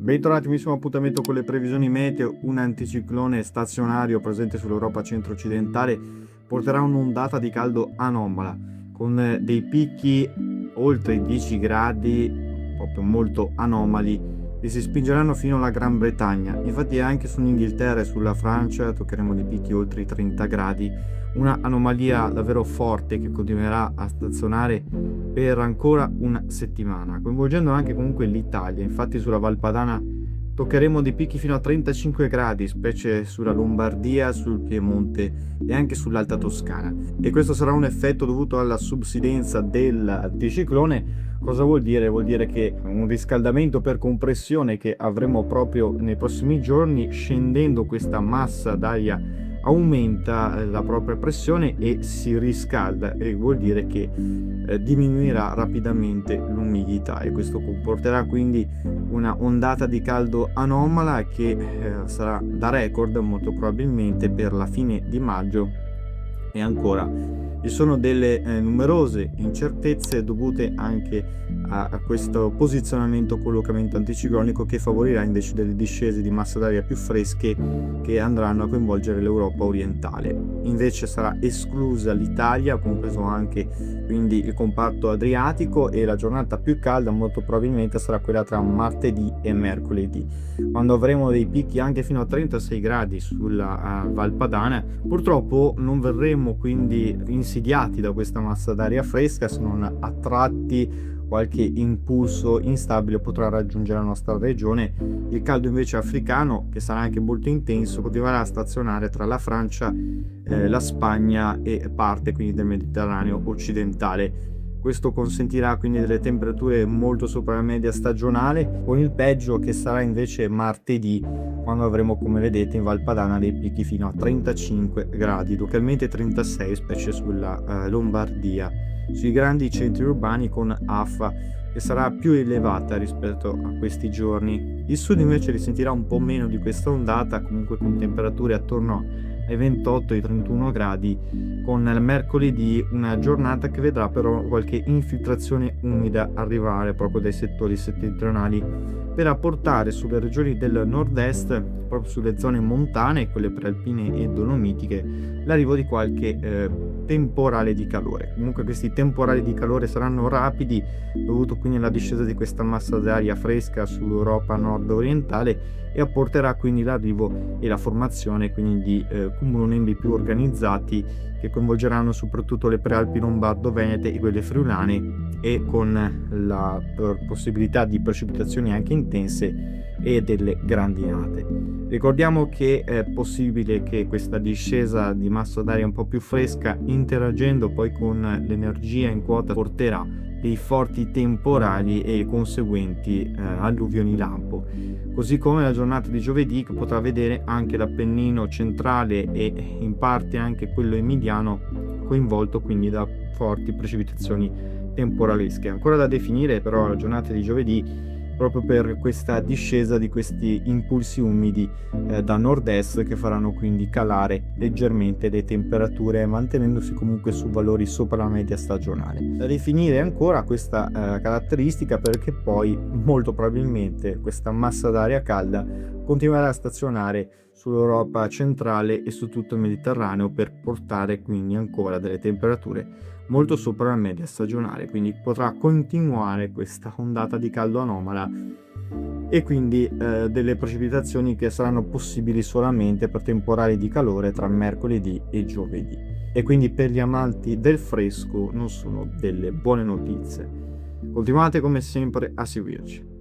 Bentornati, un appuntamento con le previsioni meteo. Un anticiclone stazionario presente sull'Europa centro-occidentale porterà un'ondata di caldo anomala, con dei picchi oltre i 10 gradi, proprio molto anomali, che si spingeranno fino alla Gran Bretagna. Infatti anche sull'Inghilterra e sulla Francia toccheremo dei picchi oltre i 30 gradi, una anomalia davvero forte che continuerà a stazionare per ancora una settimana, coinvolgendo anche comunque l'Italia. Infatti sulla Val Padana toccheremo dei picchi fino a 35 gradi, specie sulla Lombardia, sul Piemonte e anche sull'Alta Toscana. E questo sarà un effetto dovuto alla subsidenza dell'anticiclone. Cosa vuol dire? Vuol dire che un riscaldamento per compressione che avremo proprio nei prossimi giorni, scendendo questa massa d'aria aumenta la propria pressione e si riscalda, e vuol dire che diminuirà rapidamente l'umidità, e questo comporterà quindi una ondata di caldo anomala che sarà da record molto probabilmente per la fine di maggio. E ancora ci sono delle numerose incertezze dovute anche a questo posizionamento collocamento anticiclonico, che favorirà invece delle discese di massa d'aria più fresche che andranno a coinvolgere l'Europa orientale. Invece sarà esclusa l'Italia, compreso anche quindi il comparto adriatico, e la giornata più calda molto probabilmente sarà quella tra martedì e mercoledì, quando avremo dei picchi anche fino a 36 gradi sulla Val Padana. Purtroppo non verremo quindi insidiati da questa massa d'aria fresca, se non attratti qualche impulso instabile potrà raggiungere la nostra regione. Il caldo invece africano, che sarà anche molto intenso, continuerà a stazionare tra la Francia, la Spagna e parte quindi del Mediterraneo occidentale. Questo consentirà quindi delle temperature molto sopra la media stagionale, con il peggio che sarà invece martedì, quando avremo, come vedete, in Val Padana dei picchi fino a 35 gradi, localmente 36, specie sulla Lombardia, sui grandi centri urbani, con AFA che sarà più elevata rispetto a questi giorni. Il sud invece risentirà un po' meno di questa ondata, comunque con temperature attorno ai 28 ai 31 gradi, con il mercoledì una giornata che vedrà però qualche infiltrazione umida arrivare proprio dai settori settentrionali, per apportare sulle regioni del nord-est, proprio sulle zone montane, quelle prealpine e dolomitiche, l'arrivo di qualche temporale di calore. Comunque questi temporali di calore saranno rapidi, dovuto quindi alla discesa di questa massa d'aria fresca sull'Europa nord-orientale, e apporterà quindi l'arrivo e la formazione quindi di cumulonembi più organizzati, che coinvolgeranno soprattutto le prealpi lombardo-venete e quelle friulane, e con la possibilità di precipitazioni anche intense e delle grandinate. Ricordiamo che è possibile che questa discesa di massa d'aria un po' più fresca, interagendo poi con l'energia in quota, porterà dei forti temporali e conseguenti alluvioni lampo, così come la giornata di giovedì, che potrà vedere anche l'Appennino centrale e in parte anche quello emiliano coinvolto quindi da forti precipitazioni temporalesche. Ancora da definire però la giornata di giovedì, proprio per questa discesa di questi impulsi umidi da nord-est, che faranno quindi calare leggermente le temperature, mantenendosi comunque su valori sopra la media stagionale. Da definire ancora questa caratteristica, perché poi molto probabilmente questa massa d'aria calda continuerà a stazionare sull'Europa centrale e su tutto il Mediterraneo, per portare quindi ancora delle temperature molto sopra la media stagionale, quindi potrà continuare questa ondata di caldo anomala, e quindi delle precipitazioni che saranno possibili solamente per temporali di calore tra mercoledì e giovedì, e quindi per gli amanti del fresco non sono delle buone notizie. Continuate come sempre a seguirci.